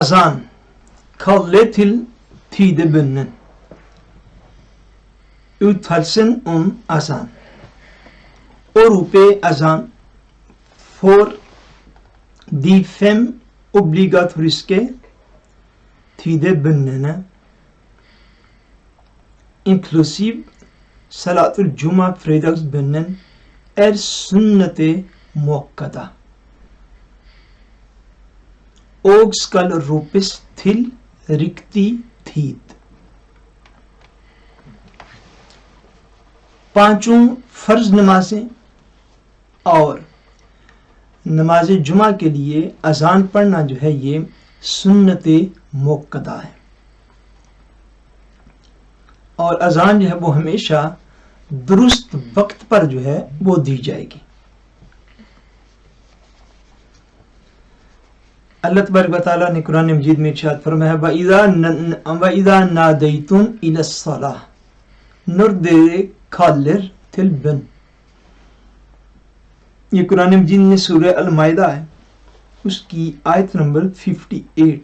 Azan kallet till tidebönnen. Uttalelsen om azan. Og rope azan for de 5 obligatoriske tidebønnene, inklusiv Salatul Juma, fredagsbønnen, er sunnete muakkada og skal ropes til riktig tid. 5 فرض نمازیں اور نماز جمعہ کے لیے اذان پڑھنا جو ہے یہ سنت موقدہ ہے، اور اذان جو ہے وہ ہمیشہ درست وقت پر جو ہے وہ دی جائے گی۔ اللہ تبارک و تعالیٰ نے قرآن مجید میں ارشاد فرمایا وَإِذَا نَادَيْتُمْ إِلَى الصَّلَاةِ når dere kaller til bønn۔ یہ قرآن مجید میں سورہ المائدہ ہے، اس کی آیت number 58۔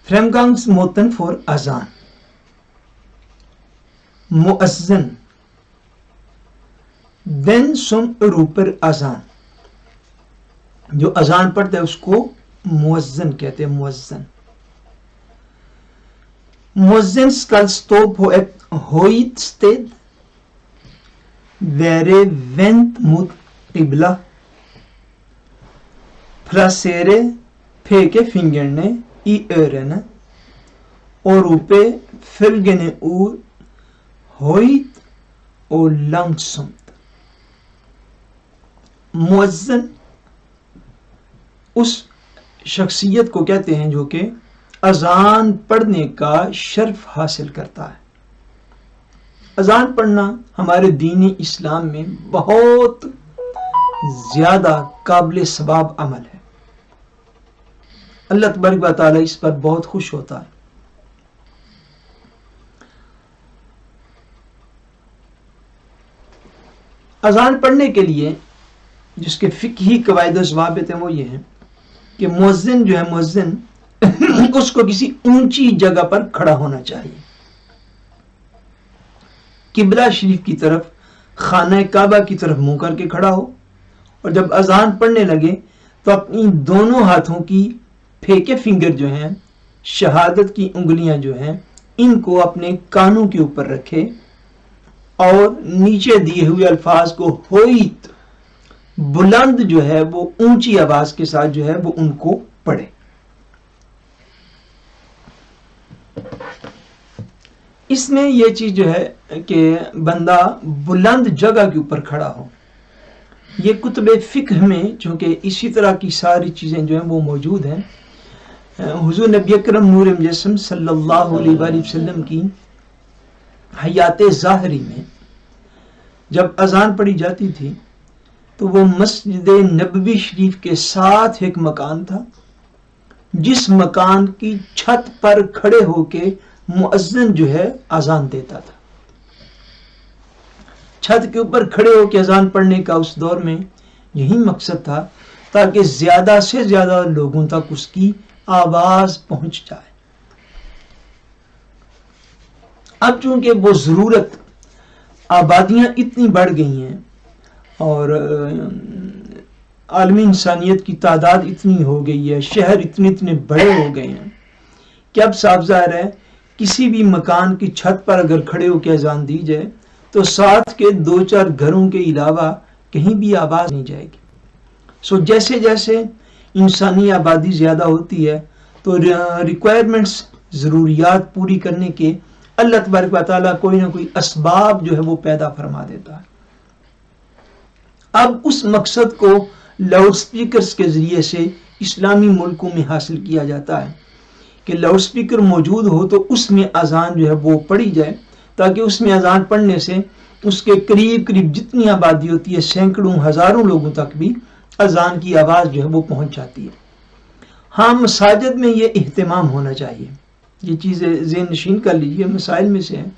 Fremgangsmåten for azan. Muazzin, den som roper azan، جو اذان پڑھتا ہے اس کو muazzin کہتے ہیں۔ Muazzin skal stå på et høyt sted, være vendt mot qibla, plassere pekefingrene i ørene og rope følgende ord høyt og langsomt۔ Muazzin اس شخصیت کو کہتے ہیں جو کہ اذان پڑھنے کا شرف حاصل کرتا ہے۔ اذان پڑھنا ہمارے دین اسلام میں بہت زیادہ قابل ثواب عمل ہے۔ اللہ تبارک و تعالیٰ اس پر بہت خوش ہوتا ہے۔ اذان پڑھنے کے لیے جس کے فقہی قواعد و ضوابط ہیں وہ یہ ہیں کہ مؤذن جو ہے مؤذن اس کو کسی اونچی جگہ پر کھڑا ہونا چاہیے، قبلہ شریف کی طرف، خانہ کعبہ کی طرف منہ کر کے کھڑا ہو، اور جب اذان پڑھنے لگے تو اپنی دونوں ہاتھوں کی پھیکے فنگر جو ہیں، شہادت کی انگلیاں جو ہیں، ان کو اپنے کانوں کے اوپر رکھے اور نیچے دیے ہوئے الفاظ کو ہوئیت بلند جو ہے وہ اونچی آواز کے ساتھ جو ہے وہ ان کو پڑھے۔ اس میں یہ چیز جو ہے کہ بندہ بلند جگہ کے اوپر کھڑا ہو، یہ کتب فقہ میں چونکہ اسی طرح کی ساری چیزیں جو ہیں وہ موجود ہیں۔ حضور نبی اکرم نور مجسم صلی اللہ علیہ وآلہ وسلم کی حیات ظاہری میں جب اذان پڑھی جاتی تھی تو وہ مسجد نبوی شریف کے ساتھ ایک مکان تھا، جس مکان کی چھت پر کھڑے ہو کے مؤذن جو ہے اذان دیتا تھا۔ چھت کے اوپر کھڑے ہو کے اذان پڑھنے کا اس دور میں یہی مقصد تھا تاکہ زیادہ سے زیادہ لوگوں تک اس کی آواز پہنچ جائے۔ اب چونکہ وہ ضرورت، آبادیاں اتنی بڑھ گئی ہیں اور عالمی انسانیت کی تعداد اتنی ہو گئی ہے، شہر اتنے بڑے ہو گئے ہیں کہ اب صاف ظاہر ہے کسی بھی مکان کی چھت پر اگر کھڑے ہو کے اذان دی جائے تو ساتھ کے 2-4 گھروں کے علاوہ کہیں بھی آواز نہیں جائے گی۔ سو جیسے جیسے انسانی آبادی زیادہ ہوتی ہے تو ریکوائرمنٹس، ضروریات پوری کرنے کے اللہ تبارک و تعالیٰ کوئی نہ کوئی اسباب جو ہے وہ پیدا فرما دیتا ہے۔ اب اس مقصد کو لاؤڈ سپیکرز کے ذریعے سے اسلامی ملکوں میں حاصل کیا جاتا ہے کہ لاؤڈ سپیکر موجود ہو تو اس میں اذان جو ہے وہ پڑھی جائے، تاکہ اس میں اذان پڑھنے سے اس کے قریب جتنی آبادی ہوتی ہے، سینکڑوں ہزاروں لوگوں تک بھی اذان کی آواز جو ہے وہ پہنچ جاتی ہے۔ ہاں، مساجد میں یہ اہتمام ہونا چاہیے، یہ چیز ذہن نشین کر لیجئے، مسائل میں سے ہیں۔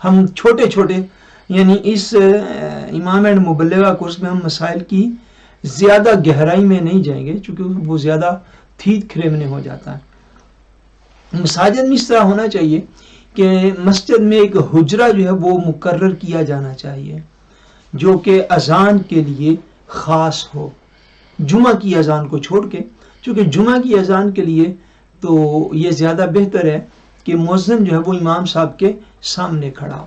ہم چھوٹے چھوٹے یعنی اس امام اینڈ مبلغہ کورس میں ہم مسائل کی زیادہ گہرائی میں نہیں جائیں گے چونکہ وہ زیادہ تھیت کھریمنے ہو جاتا ہے۔ مساجد میں اس طرح ہونا چاہیے کہ مسجد میں ایک حجرہ جو ہے وہ مقرر کیا جانا چاہیے جو کہ اذان کے لیے خاص ہو، جمعہ کی اذان کو چھوڑ کے، چونکہ جمعہ کی اذان کے لیے تو یہ زیادہ بہتر ہے کہ مؤذن جو ہے وہ امام صاحب کے سامنے کھڑا ہو۔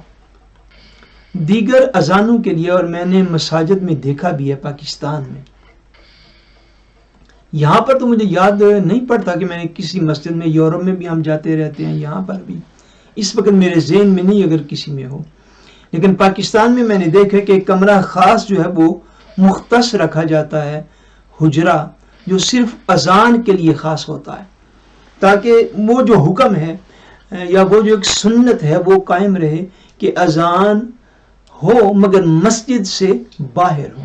دیگر اذانوں کے لیے، اور میں نے مساجد میں دیکھا بھی ہے پاکستان میں، یہاں پر تو مجھے یاد نہیں پڑتا کہ میں نے کسی مسجد میں، یورپ میں بھی ہم جاتے رہتے ہیں، یہاں پر بھی اس وقت میرے ذہن میں نہیں اگر کسی میں ہو، لیکن پاکستان میں نے دیکھا کہ ایک کمرہ خاص جو ہے وہ مختص رکھا جاتا ہے، حجرہ جو صرف اذان کے لیے خاص ہوتا ہے، تاکہ وہ جو حکم ہے یا وہ جو ایک سنت ہے وہ قائم رہے کہ اذان ہو مگر مسجد سے باہر ہو،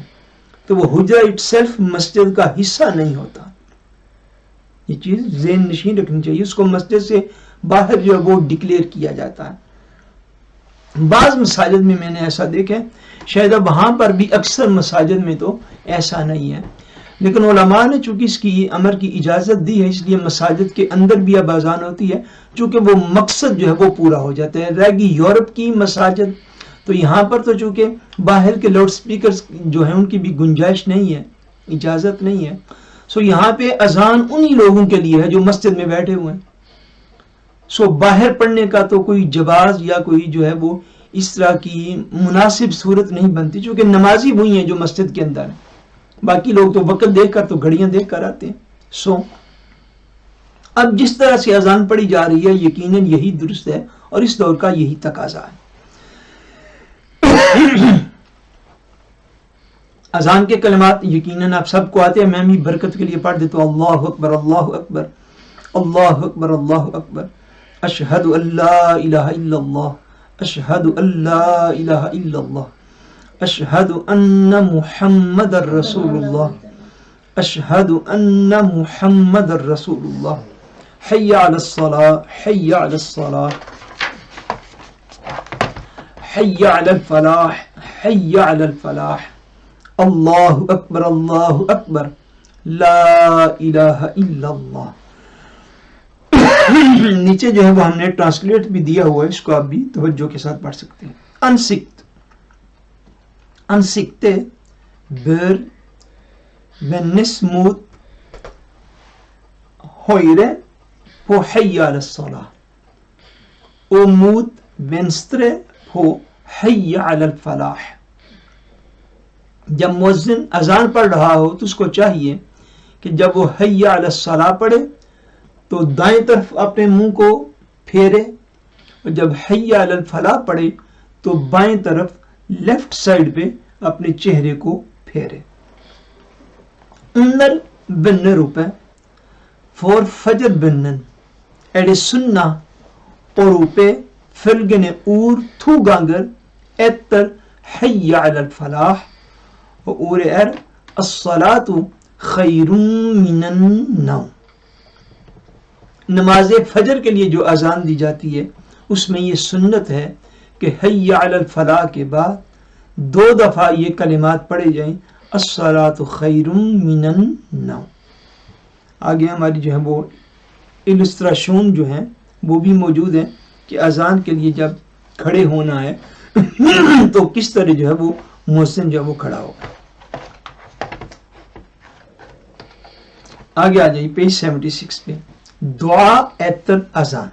تو وہ حجرہ اٹ سیلف مسجد کا حصہ نہیں ہوتا۔ یہ چیز ذہن نشین رکھنی چاہیے، اس کو مسجد سے باہر جو ہے وہ ڈکلیئر کیا جاتا ہے۔ بعض مساجد میں نے ایسا دیکھا ہے، شاید اب وہاں پر بھی، اکثر مساجد میں تو ایسا نہیں ہے، لیکن علماء نے چونکہ اس کی امر کی اجازت دی ہے، اس لیے مساجد کے اندر بھی اب اذان ہوتی ہے، چونکہ وہ مقصد جو ہے وہ پورا ہو جاتا ہے۔ رہ گئی یورپ کی مساجد، تو یہاں پر تو چونکہ باہر کے لاؤڈ سپیکرز جو ہیں ان کی بھی گنجائش نہیں ہے، اجازت نہیں ہے، سو یہاں پہ اذان انہی لوگوں کے لیے ہے جو مسجد میں بیٹھے ہوئے ہیں۔ سو باہر پڑھنے کا تو کوئی جواز یا کوئی جو ہے وہ اس طرح کی مناسب صورت نہیں بنتی، چونکہ نمازی وہی ہیں جو مسجد کے اندر ہیں، باقی لوگ تو وقت دیکھ کر، تو گھڑیاں دیکھ کر آتے ہیں۔ سو اب جس طرح سے اذان پڑھی جا رہی ہے یقیناً یہی درست ہے اور اس دور کا یہی تقاضا ہے۔ اذان کے کلمات یقیناً آپ سب کو آتے ہیں، میں بھی برکت کے لیے پڑھ دیتا ہوں۔ اللہ اکبر، اللہ اکبر، اللہ اکبر، اللہ اکبر، اشہد ان لا الہ الا اللہ، اشہد ان لا الہ الا اللہ، اشہد ان محمد رسول اللہ، اشہد ان محمد رسول اللہ، حی علی الصلاۃ، حی علی الصلاۃ، حی علی الفلاح، حی علی الفلاح، اللہ اکبر، اللہ اکبر، لا الہ الا اللہ۔ نیچے جو ہے وہ ہم نے ٹرانسلیٹ بھی دیا ہوا ہے، اس کو آپ بھی توجہ کے ساتھ پڑھ سکتے ہیں۔ انسکت، انسکتے بر ونسموت ہوئرے på حی علی الصلاح og mot venstre på حی علی الفلاح۔ جب مؤذن اذان پڑھ رہا ہو تو اس کو چاہیے کہ جب وہ حی علی الصلاح پڑھے تو دائیں طرف اپنے منہ کو پھیرے، اور جب حی علی الفلاح پڑھے تو بائیں طرف لیفٹ سائڈ پہ اپنے چہرے کو پھیرے۔ under begynner for fagerbønnen det sunna å rope følgende ord 2 ganger etter hayya ala al-falah, og ordet as-salatu khayrun minan nawm۔ نماز فجر کے لیے جو اذان دی جاتی ہے اس میں یہ سنت ہے کہ حی علی الفلاح کے بعد 2 دفعہ یہ کلمات پڑھے جائیں، الصلاۃ خیر من النوم۔ آگے ہماری جو ہے وہ السٹریشن جو ہیں وہ بھی موجود ہیں کہ اذان کے لیے جب کھڑے ہونا ہے تو کس طرح جو ہے وہ مؤذن جو ہے وہ کھڑا ہوگا۔ آگے آ جائیے پیج 76 پہ، دعا ایتر اذان۔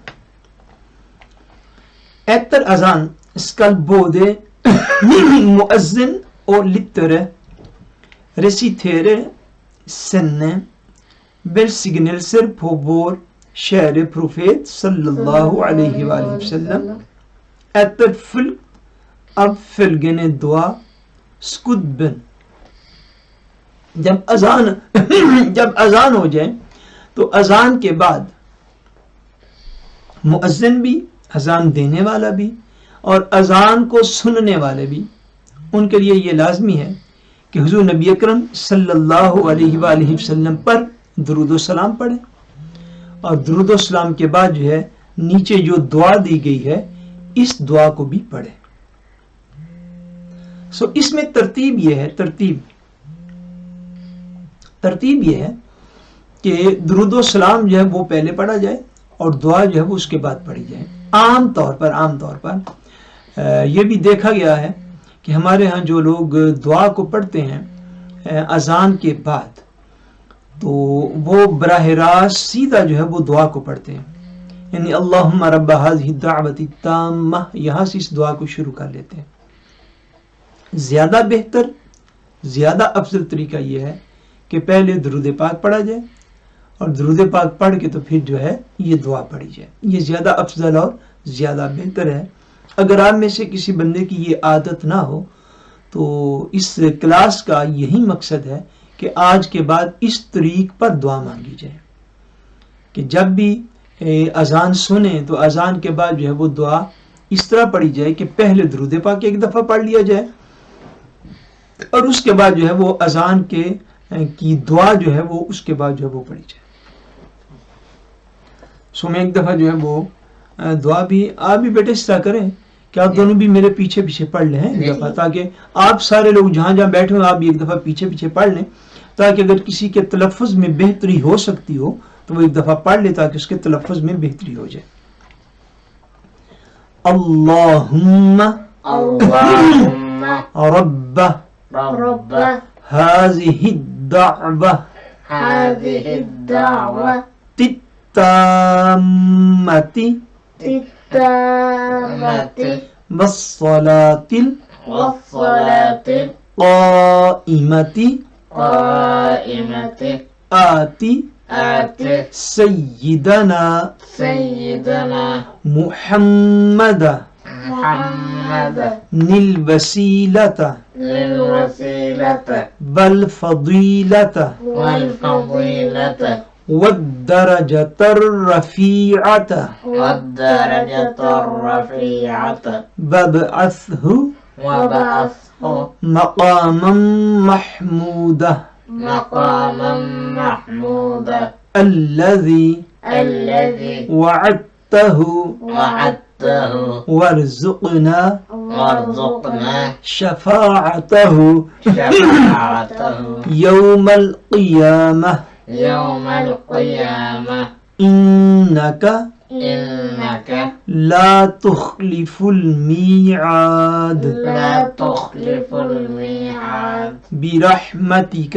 Etter azan skal både muezzin og lyttere resitere sende velsignelser på vår kjære profet sallallahu alaihi wa sallam etter fulgt av følgende dua skudben۔ جب اذان ہو جائے تو اذان کے بعد مؤذن بھی، اذان دینے والا بھی اور اذان کو سننے والے بھی، ان کے لیے یہ لازمی ہے کہ حضور نبی اکرم صلی اللہ علیہ وآلہ وسلم پر درود و سلام پڑھیں، اور درود و سلام کے بعد جو ہے نیچے جو دعا دی گئی ہے اس دعا کو بھی پڑھیں۔ اس میں ترتیب یہ ہے، ترتیب ترتیب یہ ہے کہ درود و سلام جو ہے وہ پہلے پڑھا جائے اور دعا جو ہے وہ اس کے بعد پڑھی جائے. عام طور پر یہ بھی دیکھا گیا ہے کہ ہمارے ہاں جو لوگ دعا کو پڑھتے ہیں اذان کے بعد تو وہ براہ راست سیدھا جو ہے وہ دعا کو پڑھتے ہیں, یعنی اللہم رب ھذہ الدعوۃ التامہ یہاں سے اس دعا کو شروع کر لیتے ہیں. زیادہ بہتر زیادہ افضل طریقہ یہ ہے کہ پہلے درود پاک پڑھا جائے اور درود پاک پڑھ کے تو پھر جو ہے یہ دعا پڑھی جائے. یہ زیادہ افضل اور زیادہ بہتر ہے. اگر آپ میں سے کسی بندے کی یہ عادت نہ ہو تو اس کلاس کا یہی مقصد ہے کہ آج کے بعد اس طریق پر دعا مانگی جائے کہ جب بھی اذان سنیں تو اذان کے بعد جو ہے وہ دعا اس طرح پڑھی جائے کہ پہلے درود پاک ایک دفعہ پڑھ لیا جائے اور اس کے بعد جو ہے وہ اذان کی دعا جو ہے وہ اس کے بعد جو ہے وہ پڑھی جائے. سو میں ایک دفعہ جو ہے وہ دعا بھی آپ بھی بیٹے اس طرح کریں کہ آپ دونوں بھی میرے پیچھے پیچھے پڑھ لیں ایک دفعہ, تاکہ آپ سارے لوگ جہاں جہاں بیٹھے ہوں آپ بھی ایک دفعہ پیچھے پیچھے پڑھ لیں, تاکہ اگر کسی کے تلفظ میں بہتری ہو سکتی ہو تو وہ ایک دفعہ پڑھ لے تاکہ اس کے تلفظ میں بہتری ہو جائے. اللہم رب ھذہ الدعوۃ التامۃ والصلاۃ القائمۃ آت سیدنا محمد الوسیلۃ والفضیلۃ والدرجۃ الرفیعۃ وابعثہ مقاما محمودا الذی وعدتہ وارزقنا شفاعتہ یوم القیامہ انک لا تخلف المیعاد برحمتک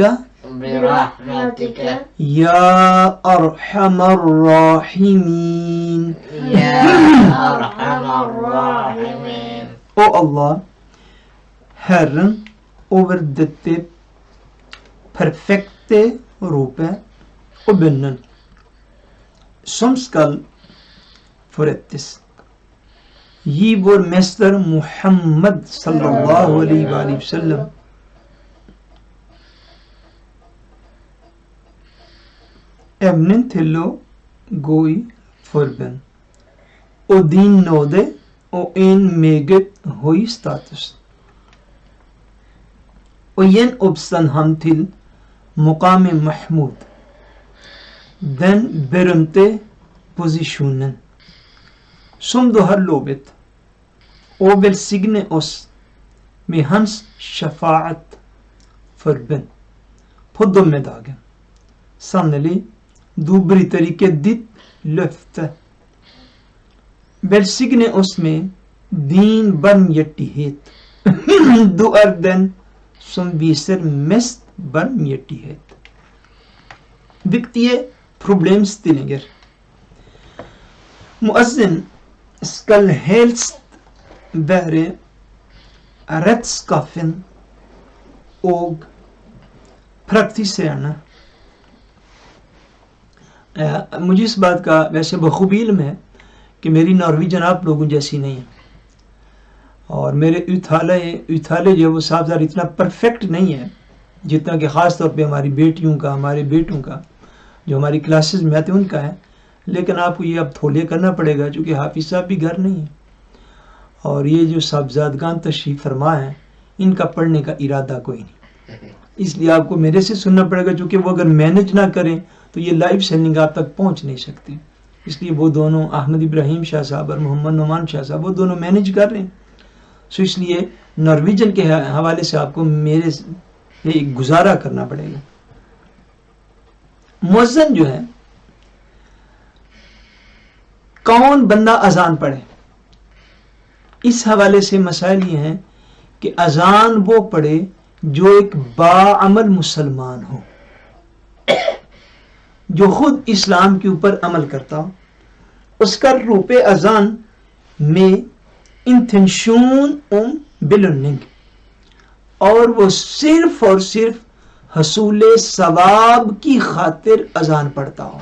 یا ارحم الراحمین. O Allah, Herren over dette perfekte ropet og bønnen som skal forrettes. Gi vår mester Muhammad sallallahu alaihi wa sallam evnen til å gå i forbønn og din nåde og en meget høy status. Og igjen oppstand han til Muqam Mahmud, den berømte posisjonen som du har lovet, og velsigne oss med hans shafaat forbønn på dommedagen. Sannelig, du bryter ikke ditt løfte. Velsigne oss med din barmhjertighet. Du er den som viser mest barmhjertighet. Viktige problemstillinger. Muazzin skal helst være rettskaffen og praktiserende. مجھے اس بات کا ویسے بخوبی علم ہے کہ میری Norwegian آپ لوگوں جیسی نہیں ہے اور میرے ایتھالے جو وہ صاحبزار اتنا پرفیکٹ نہیں ہے جتنا کہ خاص طور پہ ہماری بیٹیوں کا ہمارے بیٹوں کا جو ہماری کلاسز میں آتے ہیں ان کا ہے. لیکن آپ کو یہ اب تھولے کرنا پڑے گا چونکہ حافظ صاحب بھی گھر نہیں ہے اور یہ جو صاحبزادگان تشریف فرما ہیں ان کا پڑھنے کا ارادہ کوئی نہیں, اس لیے آپ کو میرے سے سننا پڑے گا چونکہ وہ اگر مینج نہ کریں تو یہ لائیو سینڈنگ آپ تک پہنچ نہیں سکتی. اس لیے وہ دونوں احمد ابراہیم شاہ صاحب اور محمد نعمان شاہ صاحب وہ دونوں مینج کر رہے ہیں. سو اس لیے نارویجن کے حوالے سے آپ کو میرے سے ایک گزارا کرنا پڑے گا. مؤذن جو ہے کون بندہ اذان پڑھے، اس حوالے سے مسائل یہ ہیں کہ اذان وہ پڑھے جو ایک باعمل مسلمان ہو، جو خود اسلام کے اوپر عمل کرتا ہو. اس کا روپ اذان میں انتنشون بلنگ، اور وہ صرف اور صرف حصول ثواب کی خاطر اذان پڑھتا ہو.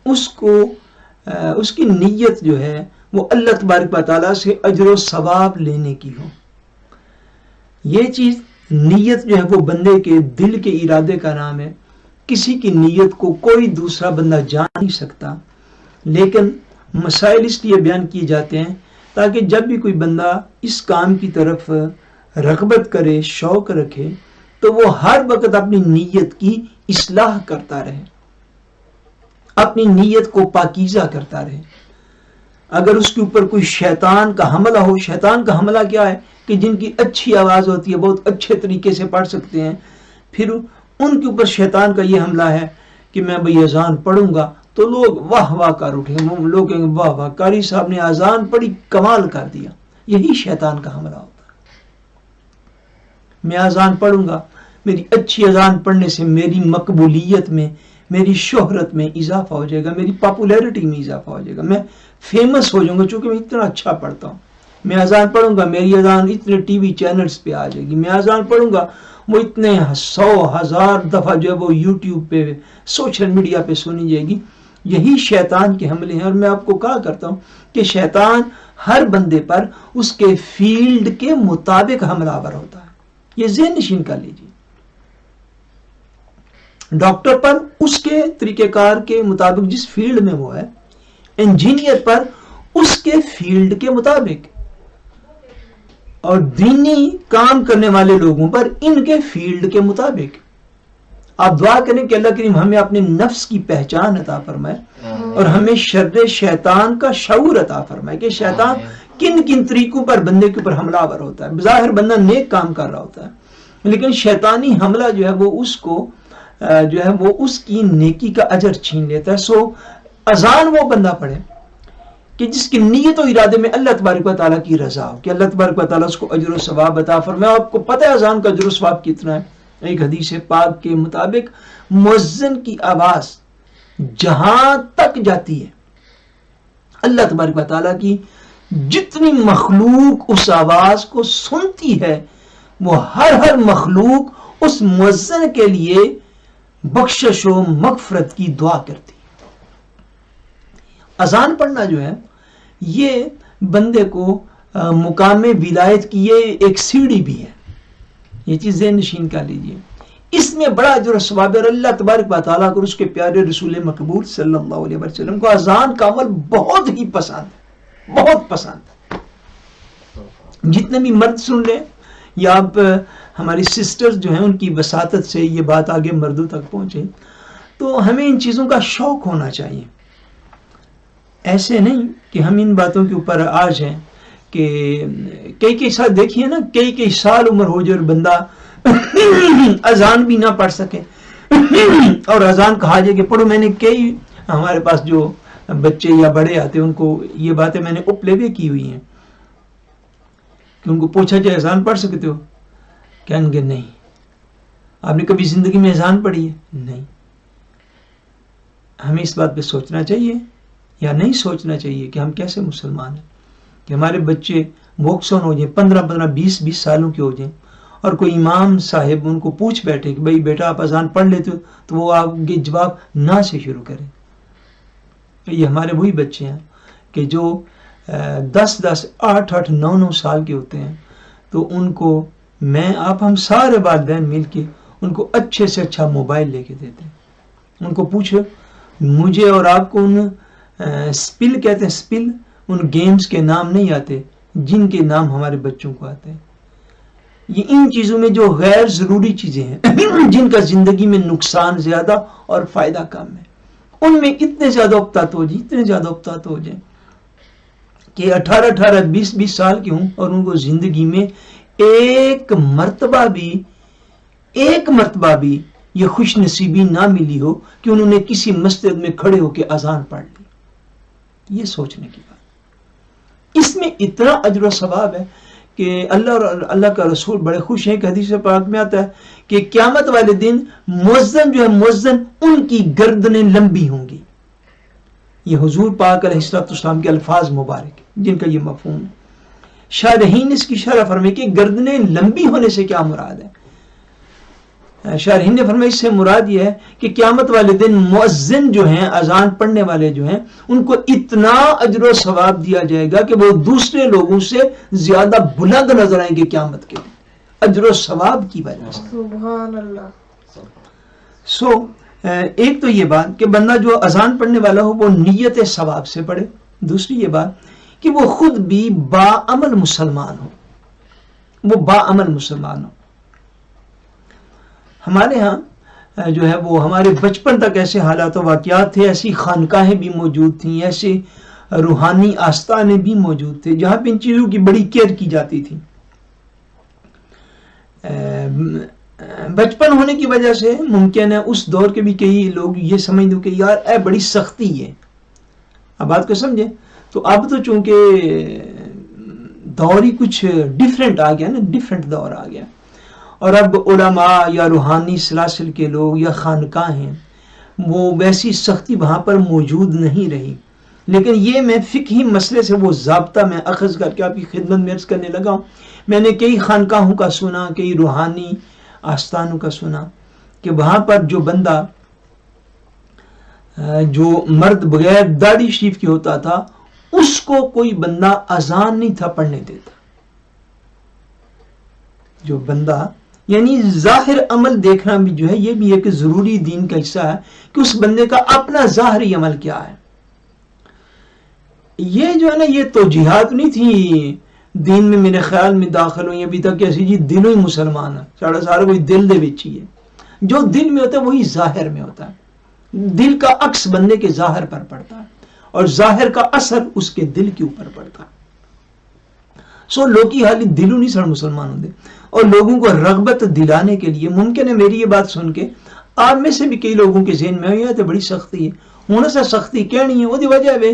اس کی نیت جو ہے وہ اللہ تبارک و تعالیٰ سے اجر و ثواب لینے کی ہو. یہ چیز نیت جو ہے وہ بندے کے دل کے ارادے کا نام ہے. کسی کی نیت کو کوئی دوسرا بندہ جان نہیں سکتا، لیکن مسائل اس لیے بیان کیے جاتے ہیں تاکہ جب بھی کوئی بندہ اس کام کی طرف رغبت کرے، شوق رکھے، تو وہ ہر وقت اپنی نیت کی اصلاح کرتا رہے، اپنی نیت کو پاکیزہ کرتا رہے. اگر اس کے اوپر کوئی شیطان کا حملہ ہو، شیطان کا حملہ کیا ہے کہ جن کی اچھی آواز ہوتی ہے، بہت اچھے طریقے سے پڑھ سکتے ہیں، پھر ان کے اوپر شیطان کا یہ حملہ ہے کہ میں بھئی اذان پڑھوں گا تو لوگ واہ واہ کر اٹھیں، لوگ کہیں گے واہ واہ قاری صاحب نے اذان پڑھی، کمال کر دیا. یہی شیطان کا حملہ ہوتا ہے. میں اذان پڑھوں گا، میری اچھی اذان پڑھنے سے میری مقبولیت میں، میری شہرت میں اضافہ ہو جائے گا، میری پاپولیرٹی میں اضافہ ہو جائے گا، میں فیمس ہو جاؤں گا چونکہ میں اتنا اچھا پڑھتا ہوں. میں اذان پڑھوں گا، میری اذان اتنے ٹی وی چینلز پہ آ جائے گی. میں اذان پڑھوں گا، وہ اتنے 100,000 دفعہ جو ہے وہ یوٹیوب پہ، سوشل میڈیا پہ سنی جائے گی. یہی شیطان کے حملے ہیں. اور میں آپ کو کہا کرتا ہوں کہ شیطان ہر بندے پر اس کے فیلڈ کے مطابق حملہ آور ہوتا ہے. یہ ذہن نشین کر لیجیے. ڈاکٹر پر اس کے طریقہ کار کے مطابق جس فیلڈ میں وہ ہے، انجینئر پر اس کے فیلڈ کے مطابق، اور دینی کام کرنے والے لوگوں پر ان کے فیلڈ کے مطابق. آپ دعا کریں کہ اللہ کریم ہمیں اپنے نفس کی پہچان عطا فرمائے اور ہمیں شر شیطان کا شعور عطا فرمائے کہ شیطان کن کن طریقوں پر بندے کے اوپر حملہ آور ہوتا ہے. بظاہر بندہ نیک کام کر رہا ہوتا ہے، لیکن شیطانی حملہ جو ہے وہ اس کو جو ہے وہ اس کی نیکی کا اجر چھین لیتا ہے. سو اذان وہ بندہ پڑھے کہ جس کی نیت و ارادے میں اللہ تبارک و تعالیٰ کی رضا ہو، کہ اللہ تبارک و تعالیٰ اس کو اجر و ثواب عطا فرمائے. آپ کو پتہ ہے اذان کا اجر و ثواب کتنا ہے؟ ایک حدیث پاک کے مطابق مؤذن کی آواز جہاں تک جاتی ہے، اللہ تبارک و تعالیٰ کی جتنی مخلوق اس آواز کو سنتی ہے، وہ ہر مخلوق اس مؤذن کے لیے بخشش و مغفرت کی دعا کرتی. اذان پڑھنا جو ہے یہ بندے کو مقام ولایت کی یہ ایک سیڑھی بھی ہے. یہ چیز ذہن نشین کر لیجیے. اس میں بڑا اجر و ثواب ہے. اللہ تبارک و تعالیٰ کو اس کے پیارے رسول مقبول صلی اللہ علیہ وسلم کو اذان کا عمل بہت ہی پسند ہے، بہت پسند ہے. جتنے بھی مرد سن لیں یا آپ ہماری سسٹرز جو ہیں ان کی وساطت سے یہ بات آگے مردوں تک پہنچے، تو ہمیں ان چیزوں کا شوق ہونا چاہیے. ایسے نہیں کہ ہم ان باتوں کے اوپر آ جائیں کہ کئی سال دیکھیے نا، کئی سال عمر ہو جائے اور بندہ اذان بھی نہ پڑھ سکے اور اذان کہا جائے کہ پڑھو. میں نے کئی ہمارے پاس جو بچے یا بڑے آتے ہیں ان کو یہ باتیں میں نے اپلے بھی کی ہوئی ہیں کہ ان کو پوچھا جائے اذان پڑھ سکتے ہو؟ کہیں گے نہیں. آپ نے کبھی زندگی میں اذان پڑھی ہے؟ نہیں. ہمیں اس بات پہ سوچنا چاہیے یا نہیں سوچنا چاہیے کہ ہم کیسے مسلمان ہیں کہ ہمارے بچے بوکسون ہو جائیں، 15 20 سالوں کے ہو جائیں، اور کوئی امام صاحب ان کو پوچھ بیٹھے کہ بھائی بیٹا آپ اذان پڑھ لیتے ہو، تو وہ آپ کے جواب نہ سے شروع کریں. یہ ہمارے وہی بچے ہیں کہ جو 10 8 9 سال کے ہوتے ہیں، تو ان کو ہم سارے والدین مل کے ان کو اچھے سے اچھا موبائل لے کے دیتے ہیں. ان کو پوچھو، مجھے اور آپ کو ان سپل کہتے ہیں، سپل ان گیمز کے نام نہیں آتے جن کے نام ہمارے بچوں کو آتے ہیں. یہ ان چیزوں میں جو غیر ضروری چیزیں ہیں جن کا زندگی میں نقصان زیادہ اور فائدہ کم ہے، ان میں اتنے زیادہ ابتات ہو جائیں کہ 18 20 سال کے ہوں اور ان کو زندگی میں ایک مرتبہ بھی یہ خوش نصیبی نہ ملی ہو کہ انہوں نے کسی مسجد میں کھڑے ہو کے اذان پڑھ لی. یہ سوچنے کی بات. اس میں اتنا اجر و ثواب ہے کہ اللہ اور اللہ کا رسول بڑے خوش ہیں کہ حدیث پاک میں آتا ہے کہ قیامت والے دن مؤذن جو ہے مؤذن ان کی گردنیں لمبی ہوں گی. یہ حضور پاک علیہ السلام کے الفاظ مبارک جن کا یہ مفہوم ہے. شارحین اس کی شرح فرمائے کہ گردنیں لمبی ہونے سے کیا مراد ہے. شارحین نے فرمایا اس سے مراد یہ ہے کہ قیامت والے دن مؤذن جو ہیں اذان پڑھنے والے جو ہیں ان کو اتنا اجر و ثواب دیا جائے گا کہ وہ دوسرے لوگوں سے زیادہ بلند نظر آئیں گے قیامت کے دن اجر و ثواب کی وجہ سے. سبحان اللہ. ایک تو یہ بات کہ بندہ جو اذان پڑھنے والا ہو وہ نیت ثواب سے پڑھے. دوسری یہ بات کہ وہ خود بھی باعمل مسلمان ہو. وہ باعمل مسلمان ہو. ہمارے ہاں جو ہے وہ ہمارے بچپن تک ایسے حالات و واقعات تھے, ایسی خانقاہیں بھی موجود تھیں, ایسے روحانی آستانے بھی موجود تھے جہاں پہ ان چیزوں کی بڑی کیئر کی جاتی تھی. بچپن ہونے کی وجہ سے ممکن ہے اس دور کے بھی کئی لوگ یہ سمجھ دوں کہ یار اے بڑی سختی ہے. اب بات کو سمجھیں تو اب تو چونکہ دور ہی کچھ ڈیفرنٹ آ گیا نا, ڈیفرنٹ دور آ گیا, اور اب علماء یا روحانی سلاسل کے لوگ یا خانقاہ ہیں وہ ویسی سختی وہاں پر موجود نہیں رہی. لیکن یہ میں فقہی مسئلے سے وہ ضابطہ میں اخذ کر کے آپ کی خدمت میں عرض کرنے لگا ہوں. میں نے کئی خانقاہوں کا سنا, کئی روحانی آستانوں کا سنا کہ وہاں پر جو بندہ جو مرد بغیر داڑھی شریف کی ہوتا تھا اس کو کوئی بندہ اذان نہیں تھا پڑھنے دیتا. جو بندہ یعنی ظاہر عمل دیکھنا بھی جو ہے یہ بھی ایک ضروری دین کا حصہ ہے کہ اس بندے کا اپنا ظاہری عمل کیا ہے. یہ جو ہے نا یہ توجیہات نہیں تھی دین میں میرے خیال میں داخل ہوئی ابھی تک ایسی جی دلوں ہی مسلمان ہے, سارا کوئی دل دے وچ ہی ہے. جو دل میں ہوتا ہے وہی ظاہر میں ہوتا ہے. دل کا عکس بندے کے ظاہر پر پڑتا ہے اور ظاہر کا اثر اس کے دل کے اوپر پڑتا ہے. سو لوگی حالی دلوں نہیں سر مسلمان ہوتے. اور لوگوں کو رغبت دلانے کے لیے ممکن ہے میری یہ بات سن کے آپ میں سے بھی کئی لوگوں کے ذہن میں ہوئی ہے تو بڑی سختی ہے ہونے سے سختی کہنی ہے. وہ وجہ ہے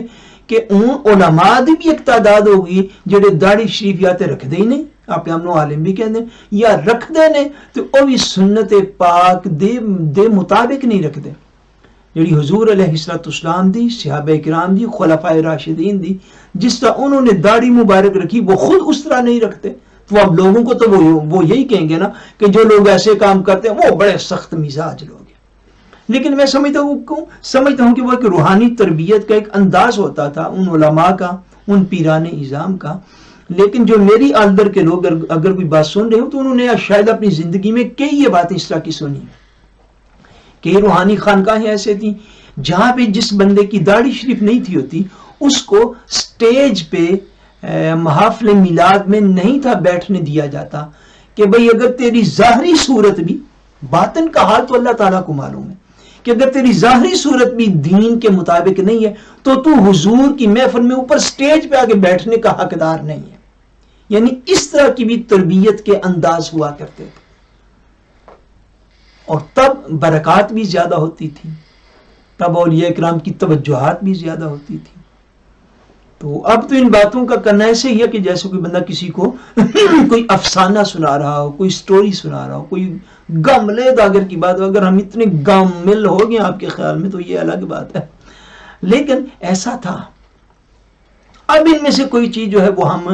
کہ علماء دی بھی ایک تعداد ہوگی جڑے داڑھی شریف یا تے رکھ دے ہی نہیں, آپ ہم عالم بھی کہتے ہیں, یا رکھ دے نے تو وہ بھی سنت پاک دے مطابق نہیں رکھ دے. جڑی حضور علیہ السلام دی, صحابہ کرام دی, خلفاء راشدین دی جس طرح انہوں نے داڑھی مبارک رکھی وہ خود اس طرح نہیں رکھتے. تو اب لوگوں کو تو وہ یہی کہیں گے نا کہ جو لوگ ایسے کام کرتے ہیں وہ بڑے سخت مزاج لوگ ہیں. لیکن میں سمجھتا ہوں کہ وہ ایک روحانی تربیت کا ایک انداز ہوتا تھا ان علماء کا, ان پیران اعظام کا. لیکن جو میری آلدر کے لوگ اگر کوئی بات سن رہے ہو تو انہوں نے شاید اپنی زندگی میں کئی یہ باتیں اس طرح کی سنی کہ روحانی خانقاہیں ایسے تھیں جہاں پہ جس بندے کی داڑھی شریف نہیں تھی ہوتی اس کو سٹیج پہ محافل میلاد میں نہیں تھا بیٹھنے دیا جاتا کہ بھئی اگر تیری ظاہری صورت بھی, باطن کا حال تو اللہ تعالیٰ کو معلوم ہے, کہ اگر تیری ظاہری صورت بھی دین کے مطابق نہیں ہے تو حضور کی محفل میں اوپر سٹیج پہ آگے بیٹھنے کا حقدار نہیں ہے. یعنی اس طرح کی بھی تربیت کے انداز ہوا کرتے تھے. اور تب برکات بھی زیادہ ہوتی تھی, تب اولیاء کرام کی توجہات بھی زیادہ ہوتی تھی. تو اب تو ان باتوں کا کرنا ایسے ہی ہے کہ جیسے کوئی بندہ کسی کو کوئی افسانہ سنا رہا ہو, کوئی سٹوری سنا رہا ہو, کوئی گملے داگر کی بات ہو. اگر ہم اتنے گامل ہو گئے آپ کے خیال میں تو یہ الگ بات ہے, لیکن ایسا تھا. اب ان میں سے کوئی چیز جو ہے وہ ہم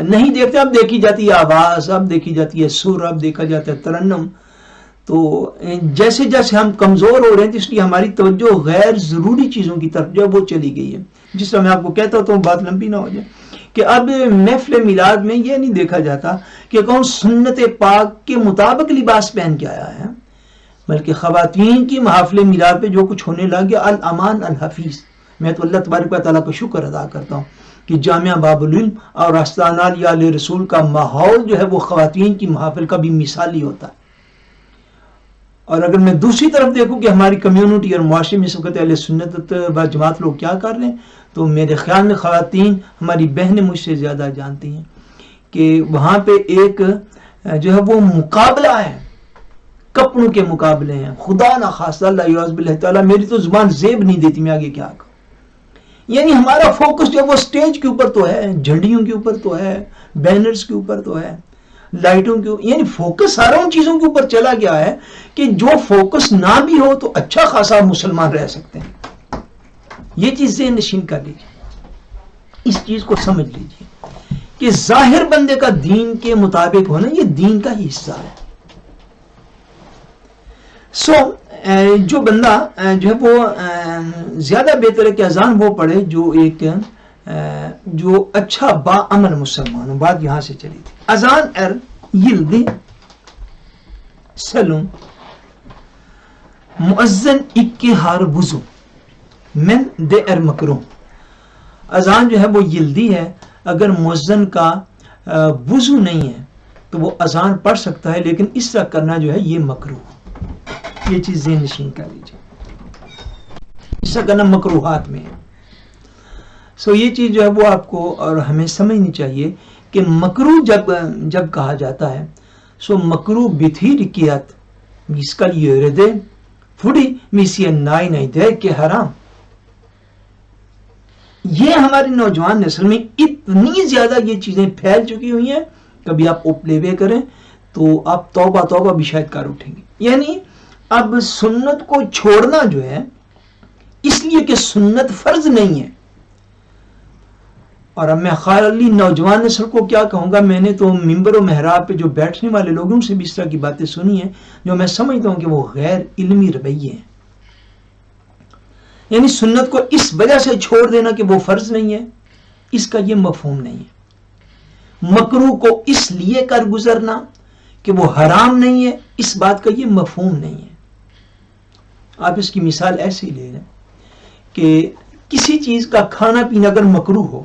نہیں دیکھتے. اب دیکھی جاتی ہے آواز, اب دیکھی جاتی ہے سر, اب دیکھا جاتا ہے ترنم. تو جیسے جیسے ہم کمزور ہو رہے ہیں اس لیے ہماری توجہ غیر ضروری چیزوں کی طرف جو ہے وہ چلی گئی ہے. جس طرح میں آپ کو کہتا ہوں تو بات لمبی نہ ہو جائے کہ اب محفل میلاد میں یہ نہیں دیکھا جاتا کہ کون سنت پاک کے مطابق لباس پہن کے آیا ہے, بلکہ خواتین کی محافل میلاد پہ جو کچھ ہونے لگ گیا الامان الحفیظ. میں تو اللہ تبارک و تعالیٰ کا شکر ادا کرتا ہوں کہ جامعہ باب العلم اور آستانہ علیہ رسول کا ماحول جو ہے وہ خواتین کی محافل کا بھی مثالی ہوتا ہے. اور اگر میں دوسری طرف دیکھوں کہ ہماری کمیونٹی اور معاشرے میں اس وقت اہل سنت و جماعت لوگ کیا کر رہے ہیں تو میرے خیال میں خواتین, ہماری بہنیں مجھ سے زیادہ جانتی ہیں کہ وہاں پہ ایک جو ہے وہ مقابلہ ہے کپڑوں کے مقابلے ہیں. خدا نہ خاصہ اللہ یعوذ باللہ تعالیٰ، میری تو زبان زیب نہیں دیتی میں آگے کیا کہوں. یعنی ہمارا فوکس جو وہ سٹیج کے اوپر تو ہے، جھنڈیوں کے اوپر تو ہے، بینرز کے اوپر تو ہے، لائٹوں کے اوپر، یعنی فوکس سارا ان چیزوں کے اوپر چلا گیا ہے کہ جو فوکس نہ بھی ہو تو اچھا خاصا مسلمان رہ سکتے ہیں. یہ چیز ذہن نشین کر لیجیے، اس چیز کو سمجھ لیجیے کہ ظاہر بندے کا دین کے مطابق ہونا یہ دین کا ہی حصہ ہے. جو بندہ جو ہے وہ زیادہ بہتر ہے کہ اذان وہ پڑھے جو اچھا با عمل مسلمان ہو. بات یہاں سے چلی تھی. اذان یلدی سلم مؤذن اکی ہار وضو من دے مکرو. اذان جو ہے وہ یلدی ہے، اگر مؤذن کا وضو نہیں ہے تو وہ اذان پڑھ سکتا ہے، لیکن اس طرح کرنا جو ہے یہ مکروہ. یہ چیز ذہن نشین کر لیجیے، اس طرح کرنا مکروہات میں ہے. یہ چیز جو ہے وہ آپ کو اور ہمیں سمجھنی چاہیے کہ مکروہ جب کہا جاتا ہے مکروہ بتھی رکیات میسکل یردے فوڑی میسی نائی نہیں دے کہ حرام. یہ ہماری نوجوان نسل میں اتنی زیادہ یہ چیزیں پھیل چکی ہوئی ہیں، کبھی آپ اوپلے کریں تو آپ توبہ بھی شاید کر اٹھیں گے. یعنی اب سنت کو چھوڑنا جو ہے اس لیے کہ سنت فرض نہیں ہے. اور اب میں خالی نوجوان نسل کو کیا کہوں گا، میں نے تو ممبر و محراب پہ جو بیٹھنے والے لوگوں سے بھی اس طرح کی باتیں سنی ہیں جو میں سمجھتا ہوں کہ وہ غیر علمی رویے ہیں. یعنی سنت کو اس وجہ سے چھوڑ دینا کہ وہ فرض نہیں ہے، اس کا یہ مفہوم نہیں ہے. مکروہ کو اس لیے کر گزرنا کہ وہ حرام نہیں ہے، اس بات کا یہ مفہوم نہیں ہے. آپ اس کی مثال ایسے ہی لے لیں کہ کسی چیز کا کھانا پینا اگر مکروہ ہو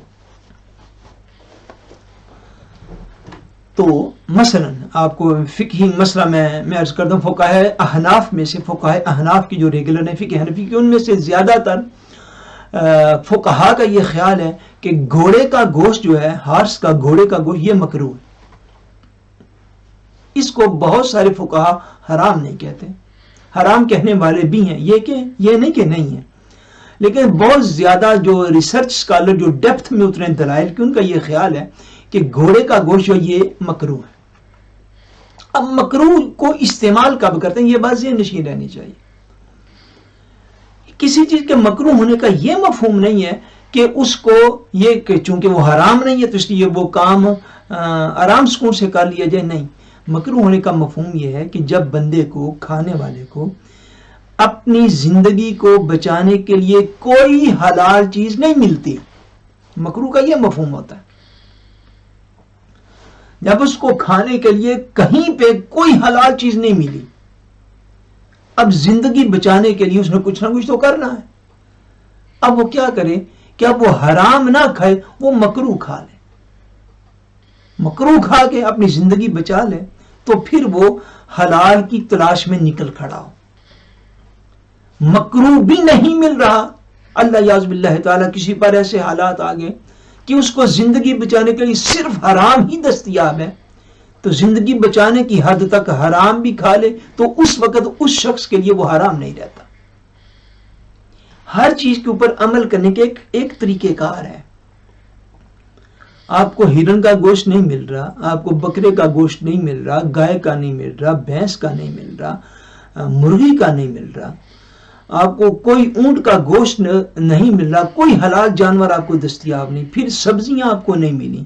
تو مثلا آپ کو فقہی مسئلہ میں عرض کرتا ہوں، فقہائے احناف میں سے، فقہائے احناف کی جو ریگولر ہیں فقہ حنفی کی، ان میں سے زیادہ تر فقہا کا یہ خیال ہے کہ گھوڑے کا گوشت جو ہے، ہارس کا گھوڑے کا گوشت، یہ مکروہ ہے. اس کو بہت سارے فقہا حرام نہیں کہتے، حرام کہنے والے بھی ہیں. یہ نہیں کہ نہیں ہے، لیکن بہت زیادہ جو ریسرچ اسکالر جو ڈیپتھ میں اترے دلائل کی، ان کا یہ خیال ہے کہ گھوڑے کا گوشت یہ مکروہ ہے. اب مکروہ کو استعمال کب کرتے ہیں یہ بات ذہن نشین رہنی چاہیے. کسی چیز کے مکروہ ہونے کا یہ مفہوم نہیں ہے کہ اس کو یہ کہ چونکہ وہ حرام نہیں ہے تو اس لیے وہ کام آرام سکون سے کر لیا جائے. نہیں، مکروہ ہونے کا مفہوم یہ ہے کہ جب بندے کو، کھانے والے کو، اپنی زندگی کو بچانے کے لیے کوئی حلال چیز نہیں ملتی، مکروہ کا یہ مفہوم ہوتا ہے. جب اس کو کھانے کے لیے کہیں پہ کوئی حلال چیز نہیں ملی، اب زندگی بچانے کے لیے اس نے کچھ نہ کچھ تو کرنا ہے. اب وہ کیا کرے کہ اب وہ حرام نہ کھائے، وہ مکروہ کھا لے. مکروہ کھا کے اپنی زندگی بچا لے تو پھر وہ حلال کی تلاش میں نکل کھڑا ہو. مکروہ بھی نہیں مل رہا، اللہ یعوذ باللہ تعالیٰ کسی پر ایسے حالات آگے کہ اس کو زندگی بچانے کے لیے صرف حرام ہی دستیاب ہے، تو زندگی بچانے کی حد تک حرام بھی کھا لے تو اس وقت اس شخص کے لیے وہ حرام نہیں رہتا. ہر چیز کے اوپر عمل کرنے کے ایک طریقہ کار ہے. آپ کو ہرن کا گوشت نہیں مل رہا، آپ کو بکرے کا گوشت نہیں مل رہا، گائے کا نہیں مل رہا، بھینس کا نہیں مل رہا، مرغی کا نہیں مل رہا، آپ کو کوئی اونٹ کا گوشت نہیں مل رہا، کوئی حلال جانور آپ کو دستیاب نہیں، پھر سبزیاں آپ کو نہیں ملی،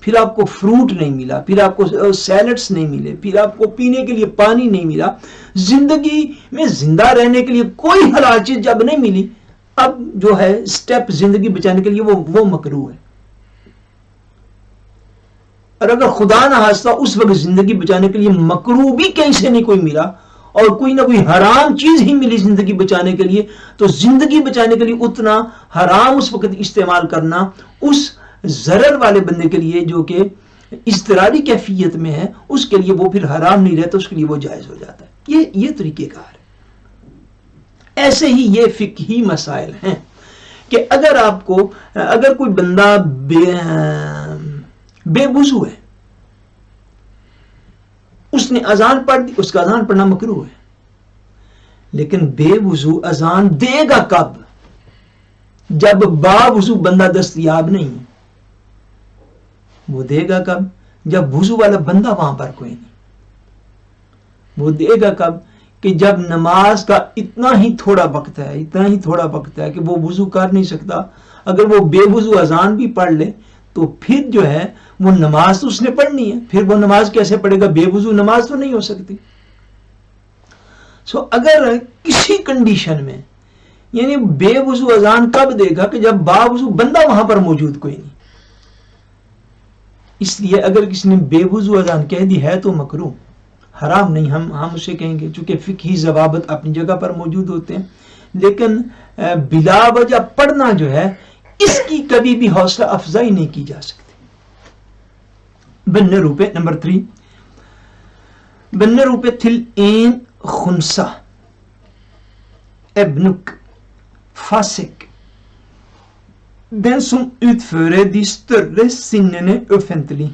پھر آپ کو فروٹ نہیں ملا، پھر آپ کو سیلڈز نہیں ملے، پھر آپ کو پینے کے لیے پانی نہیں ملا، زندگی میں زندہ رہنے کے لیے کوئی حلال چیز جب نہیں ملی، اب جو ہے سٹیپ زندگی بچانے کے لیے وہ مکروہ ہے. اور اگر خدا نہ خواستہ اس وقت زندگی بچانے کے لیے مکروہ بھی کہیں سے نہیں کوئی ملا اور کوئی نہ کوئی حرام چیز ہی ملی زندگی بچانے کے لیے، تو زندگی بچانے کے لیے اتنا حرام اس وقت استعمال کرنا اس ضرر والے بندے کے لیے جو کہ اضطراری کیفیت میں ہے، اس کے لیے وہ پھر حرام نہیں رہتا، اس کے لیے وہ جائز ہو جاتا ہے. یہ طریقہ کار ہے. ایسے ہی یہ فقہی مسائل ہیں کہ اگر کوئی بندہ بے وضو ہے، اس اس نے اذان پڑھ دی، اس کا اذان پڑھنا مکروہ ہے، لیکن بے وضو اذان دے گا کب؟ جب با وضو بندہ دستیاب نہیں ہے۔ وہ دے گا کب؟ جب وضو والا بندہ وہاں پر کوئی نہیں۔ وہ دے گا کب؟ کہ جب نماز کا اتنا ہی تھوڑا وقت ہے، اتنا ہی تھوڑا وقت ہے کہ وہ وضو کر نہیں سکتا، اگر وہ بے وضو اذان بھی پڑھ لے تو پھر جو ہے وہ نماز تو اس نے پڑھنی ہے، پھر وہ نماز کیسے پڑھے گا؟ بے وضو نماز تو نہیں ہو سکتی۔ اگر کسی کنڈیشن میں، یعنی بے وضو اذان کب دے گا؟ کہ جب با وضو بندہ وہاں پر موجود کوئی نہیں۔ اس لیے اگر کسی نے بے وضو اذان کہہ دی ہے تو مکروہ، حرام نہیں۔ ہم اسے کہیں گے، چونکہ فقہی ضوابط اپنی جگہ پر موجود ہوتے ہیں، لیکن بلا وجہ پڑھنا جو ہے اس کی کبھی بھی حوصلہ افزائی نہیں کی جا سکتی۔ بن روپے نمبر 3، بن روپے تھل این خنسا ابنک fasik. Den som utfører de større sinnene offentlig.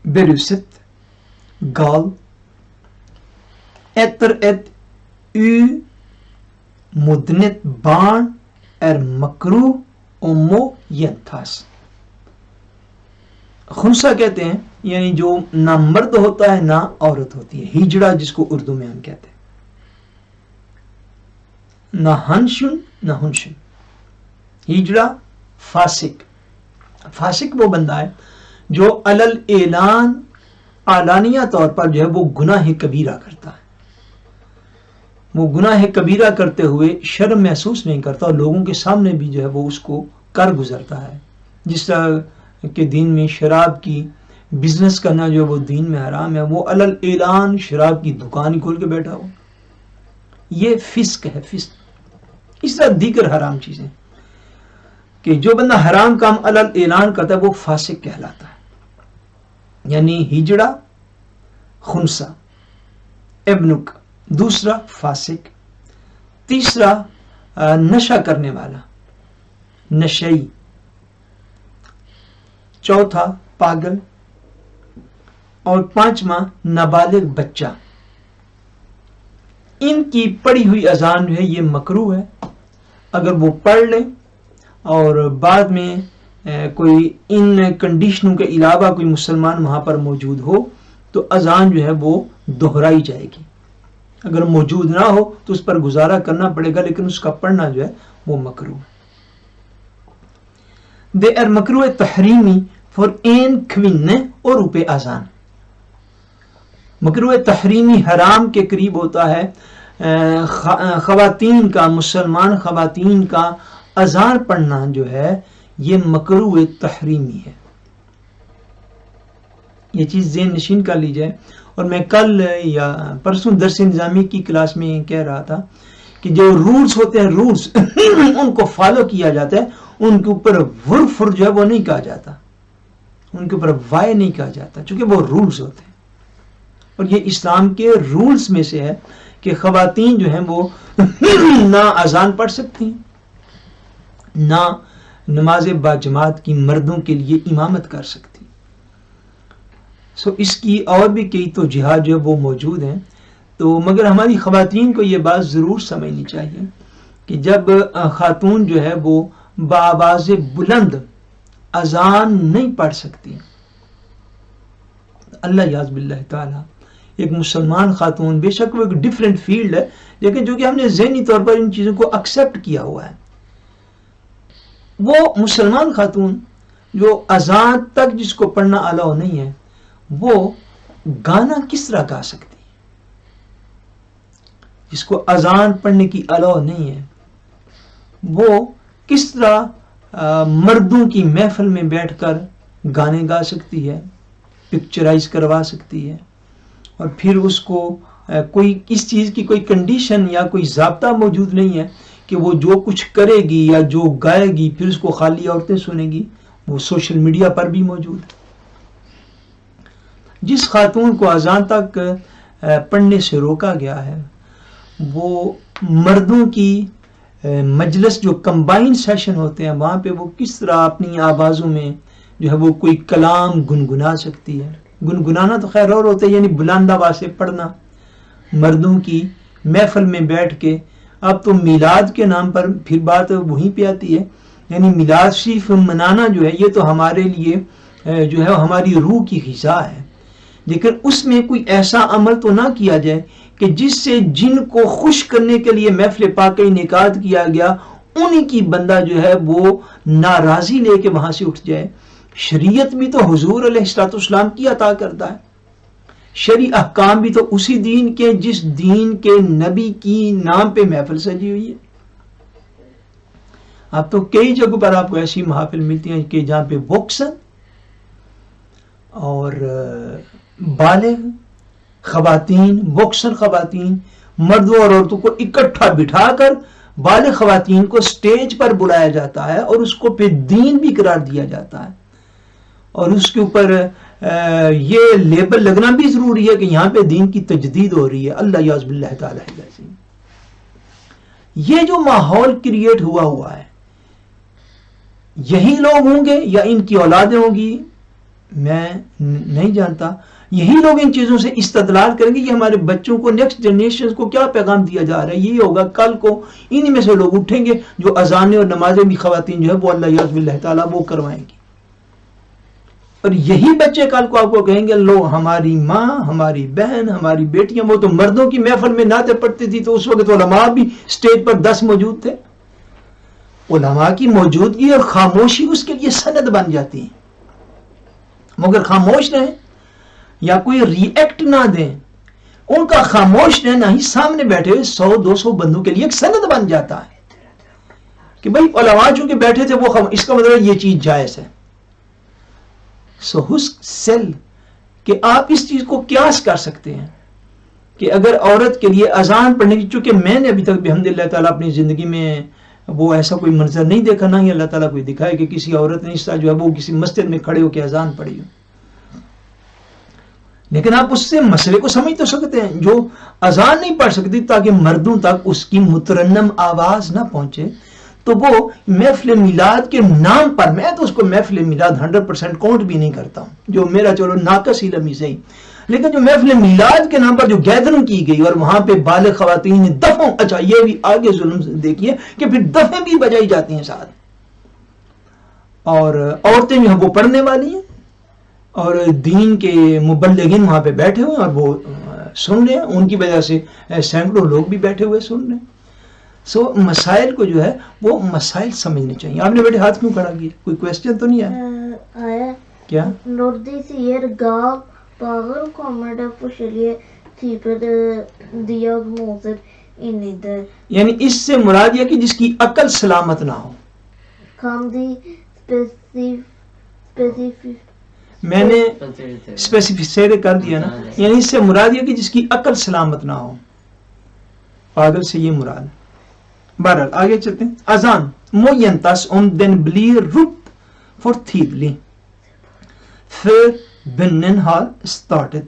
Beruset, gal, etter et umodnet barn makruh og må gjentas. خنسا کہتے ہیں یعنی جو نہ مرد ہوتا ہے نہ عورت ہوتی ہے، ہجڑا جس کو اردو میں ہم کہتے ہیں، نہ ہنشن نہ ہنشن، ہجڑا فاسق۔ فاسق وہ بندہ ہے جو علل اعلان اعلانیہ طور پر جو ہے وہ گناہ کبیرہ کرتا ہے، وہ گناہ کبیرہ کرتے ہوئے شرم محسوس نہیں کرتا اور لوگوں کے سامنے بھی جو ہے وہ اس کو کر گزرتا ہے۔ جس طرح کہ دین میں شراب کی بزنس کرنا جو وہ دین میں حرام ہے، وہ علل اعلان شراب کی دکان ہی کھول کے بیٹھا ہو، یہ فسق ہے، فسق۔ اس طرح دیگر حرام چیزیں کہ جو بندہ حرام کام علل اعلان کرتا ہے وہ فاسق کہلاتا ہے، یعنی ہجڑا، خنسا، ابنک دوسرا فاسق، تیسرا نشہ کرنے والا، نشئی، چوتھا پاگل، اور پانچواں نابالغ بچہ۔ ان کی پڑھی ہوئی اذان جو ہے یہ مکروہ ہے۔ اگر وہ پڑھ لیں اور بعد میں کوئی ان کنڈیشنوں کے علاوہ کوئی مسلمان وہاں پر موجود ہو تو اذان جو ہے وہ دہرائی جائے گی۔ اگر موجود نہ ہو تو اس پر گزارا کرنا پڑے گا، لیکن اس کا پڑھنا جو ہے وہ مکروہ ہے۔ دے ار مکروہ تحریمی فور این کھویننے اور روپے اذان۔ مکروہ تحریمی حرام کے قریب ہوتا ہے خواتین کا، مسلمان خواتین کا اذان پڑھنا جو ہے یہ مکروہ تحریمی ہے۔ یہ چیز ذہن نشین کر لی جائے۔ اور میں کل یا پرسوں درس نظامی کی کلاس میں کہہ رہا تھا کہ جو رولز ہوتے ہیں، رولز ان کو فالو کیا جاتا ہے، ان کے اوپر ورفر جو ہے وہ نہیں کہا جاتا، ان کے اوپر وائے نہیں کہا جاتا، چونکہ وہ رولز ہوتے ہیں۔ اور یہ اسلام کے رولز میں سے ہے کہ خواتین جو ہیں وہ نہ اذان پڑھ سکتی ہیں، نہ نماز باجماعت کی مردوں کے لیے امامت کر سکتی۔ اس کی اور بھی کئی توجیہات جو ہے وہ موجود ہیں، تو مگر ہماری خواتین کو یہ بات ضرور سمجھنی چاہیے کہ جب خاتون جو ہے وہ بآواز بلند اذان نہیں پڑھ سکتی، اللہ یعوذ باللہ تعالی، ایک مسلمان خاتون، بے شک وہ ایک ڈیفرنٹ فیلڈ ہے، لیکن جو کہ ہم نے ذہنی طور پر ان چیزوں کو ایکسیپٹ کیا ہوا ہے، وہ مسلمان خاتون جو اذان تک جس کو پڑھنا الاؤ نہیں ہے، وہ گانا کس طرح گا سکتی ہے؟ جس کو اذان پڑھنے کی الاؤ نہیں ہے وہ کس طرح مردوں کی محفل میں بیٹھ کر گانے گا سکتی ہے، پکچرائز کروا سکتی ہے، اور پھر اس کو کوئی اس چیز کی کوئی کنڈیشن یا کوئی ضابطہ موجود نہیں ہے کہ وہ جو کچھ کرے گی یا جو گائے گی پھر اس کو خالی عورتیں سنیں گی، وہ سوشل میڈیا پر بھی موجود ہے۔ جس خاتون کو اذان تک پڑھنے سے روکا گیا ہے وہ مردوں کی مجلس جو کمبائن سیشن ہوتے ہیں وہاں پہ وہ کس طرح اپنی آوازوں میں جو ہے وہ کوئی کلام گنگنا سکتی ہے. گنگنانا تو خیر اور ہوتا ہے، یعنی بلند آواز سے پڑھنا. مردوں کی محفل میں بیٹھ کے، اب تو میلاد کے نام پر پھر بات وہیں پہ آتی ہے، یعنی میلاد شریف منانا جو ہے یہ تو ہمارے لیے جو ہے ہماری روح کی غذا ہے، لیکن اس میں کوئی ایسا عمل تو نہ کیا جائے کہ جس سے جن کو خوش کرنے کے لیے محفل پاک انعقاد کیا گیا انہی کی بندہ جو ہے وہ ناراضی لے کے وہاں سے اٹھ جائے. شریعت بھی تو حضور علیہ الصلوۃ والسلام کی عطا کرتا ہے، شرعی احکام بھی تو اسی دین کے جس دین کے نبی کی نام پہ محفل سجی ہوئی ہے. اب تو کئی جگہوں پر آپ کو ایسی محافل ملتی ہیں کہ جہاں پہ بوکسن اور بالغ خواتین، بوکسر خواتین، مردوں اور عورتوں کو اکٹھا بٹھا کر بالغ خواتین کو سٹیج پر بلایا جاتا ہے اور اس کو پھر دین بھی قرار دیا جاتا ہے، اور اس کے اوپر یہ لیبل لگنا بھی ضروری ہے کہ یہاں پہ دین کی تجدید ہو رہی ہے. اللہ یعوذ باللہ تعالی العظیم. یہ جو ماحول کریٹ ہوا ہے، یہی لوگ ہوں گے یا ان کی اولادیں ہوں گی میں نہیں جانتا، یہی لوگ ان چیزوں سے استدلال کریں گے کہ ہمارے بچوں کو، نیکسٹ جنریشن کو کیا پیغام دیا جا رہا ہے. یہی ہوگا کل کو انہی میں سے لوگ اٹھیں گے جو اذانیں اور نمازیں بھی خواتین جو ہے وہ اللہ یعوذ باللہ تعالیٰ وہ کروائیں گی، اور یہی بچے کل کو آپ کو کہیں گے لو ہماری ماں، ہماری بہن، ہماری بیٹیاں وہ تو مردوں کی محفل میں نعتیں پڑھتی تھی، تو اس وقت علماء بھی سٹیج پر 10 موجود تھے. علماء کی موجودگی اور خاموشی اس کے لیے سند بن جاتی ہے، مگر خاموش رہیں یا کوئی ری ایکٹ نہ دیں، ان کا خاموش رہنا ہی سامنے بیٹھے 100-200 بندوں کے لیے ایک سند بن جاتا ہے کہ بھئی علماء چونکہ بیٹھے تھے وہ اس کا مطلب یہ چیز جائز ہے. سو سیل کہ آپ اس چیز کو قیاس کر سکتے ہیں کہ اگر عورت کے لیے اذان پڑھنے کی، چونکہ میں نے ابھی تک بحمدللہ تعالیٰ اپنی زندگی میں وہ ایسا کوئی منظر نہیں دیکھا، نہ ہی اللہ تعالیٰ کوئی دکھائے کہ کسی عورت نے اس طرح جو ہے وہ کسی مسجد میں کھڑے ہو کے اذان پڑھی ہو. لیکن آپ اس سے مسئلے کو سمجھ تو سکتے ہیں، جو اذان نہیں پڑھ سکتی تاکہ مردوں تک اس کی مترنم آواز نہ پہنچے، تو وہ محفل میلاد کے نام پر، میں تو اس کو محفل میلاد 100% کاؤنٹ بھی نہیں کرتا ہوں، جو میرا چلو ناقص علم ہی صحیح، لیکن جو محفل میلاد کے نام پر جو گیدرنگ کی گئی اور وہاں پہ بالغ خواتین نے دفوں، اچھا یہ بھی آگے ظلم دیکھیے کہ پھر دفیں بھی بجائی جاتی ہیں ساتھ، اور عورتیں جو ہیں وہ پڑھنے والی ہیں اور دین کے مبلغین وہاں پہ بیٹھے ہوئے ہیں اور وہ سن رہے ہیں، ان کی وجہ سے سینکڑوں لوگ بھی بیٹھے ہوئے سن رہے ہیں. سو مسائل کو جو ہے وہ مسائل سمجھنے چاہیے. آپ نے بیٹے ہاتھ کیوں کھڑا کیا؟ کوئی کویسچن تو نہیں آیا کیا؟ یعنی اس سے مراد یہ کہ جس کی عقل سلامت نہ ہو. میں نے اسپیسیفائی کر دیا نا، یعنی اس سے مراد یہ کہ جس کی عقل سلامت نہ ہو، پاگل سے یہ مراد. بہرحال آگے چلتے ہیں. اذان موینتس den blir ropt for tidlig før bønnen har startet.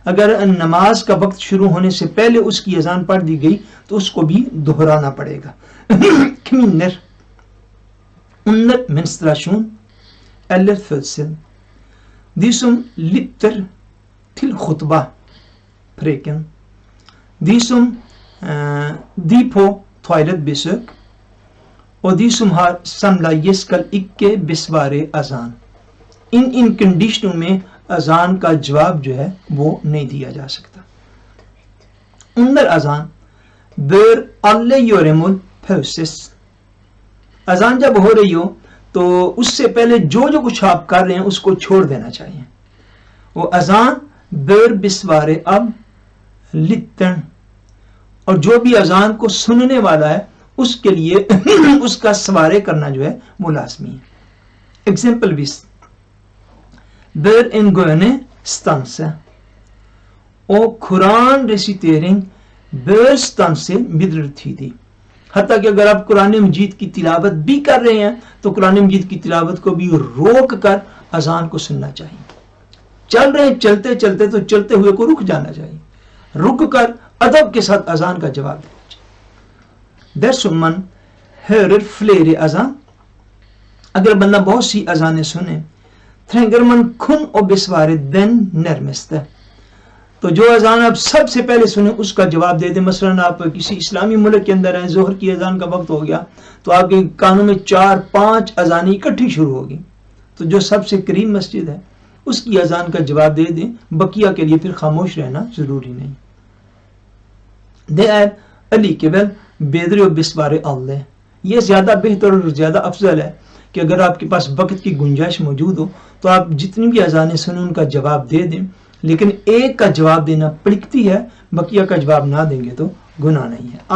اگر نماز کا وقت شروع ہونے سے پہلے اس کی اذان پڑھ دی گئی تو اس کو بھی دہرانا پڑے گا. Kvinner under menstruasjon eller fødsel. De som lytter til khutba, preken. De på toalettbesøk og de som har samleie skal ikke besvare azan. ان کنڈیشنوں میں اذان کا جواب جو ہے وہ نہیں دیا جا سکتا. اندر اذان bør alle gjøremål pauses. اذان جب ہو رہی ہو تو اس سے پہلے جو کچھ آپ کر رہے ہیں اس کو چھوڑ دینا چاہیے. وہ اذان bør besvare اب lytteren، اور جو بھی اذان کو سننے والا ہے اس کے لیے اس کا سوارے کرنا جو ہے وہ لازمی ہے. ایگزامپل ویس bør en gående stanse og Koran-resitering bør stanse midlertidig. حتیٰ کہ اگر آپ قرآن مجید کی تلاوت بھی کر رہے ہیں تو قرآن مجید کی تلاوت کو بھی روک کر اذان کو سننا چاہیے. چل رہے ہیں چلتے چلتے تو چلتے ہوئے کو رک جانا چاہیے، رک کر ادب کے ساتھ اذان کا جواب دینا چاہیے. Dersom man hører flere اذان، اگر بندہ بہت سی اذانیں سنے تھرنگرمن کھن و بسوار دن نرمست. تو جو اذان آپ سب سے پہلے سنیں اس کا جواب دے دیں. مثلا آپ کسی اسلامی ملک کے اندر ہیں, ظہر کی اذان کا وقت ہو گیا تو آپ کے کانوں میں 4-5 اذانیں اکٹھی شروع ہوگی, تو جو سب سے قریب مسجد ہے اس کی اذان کا جواب دے دیں, بقیہ کے لیے پھر خاموش رہنا ضروری نہیں. دے علی قبل بیدر و بسوار اللہ, یہ زیادہ بہتر اور زیادہ افضل ہے کہ اگر آپ کے پاس وقت کی گنجائش موجود ہو تو آپ جتنی بھی اذانیں سنیں ان کا جواب دے دیں, لیکن ایک کا جواب دینا پڑکتی ہے, بقیہ کا جواب نہ دیں گے تو گناہ نہیں ہے.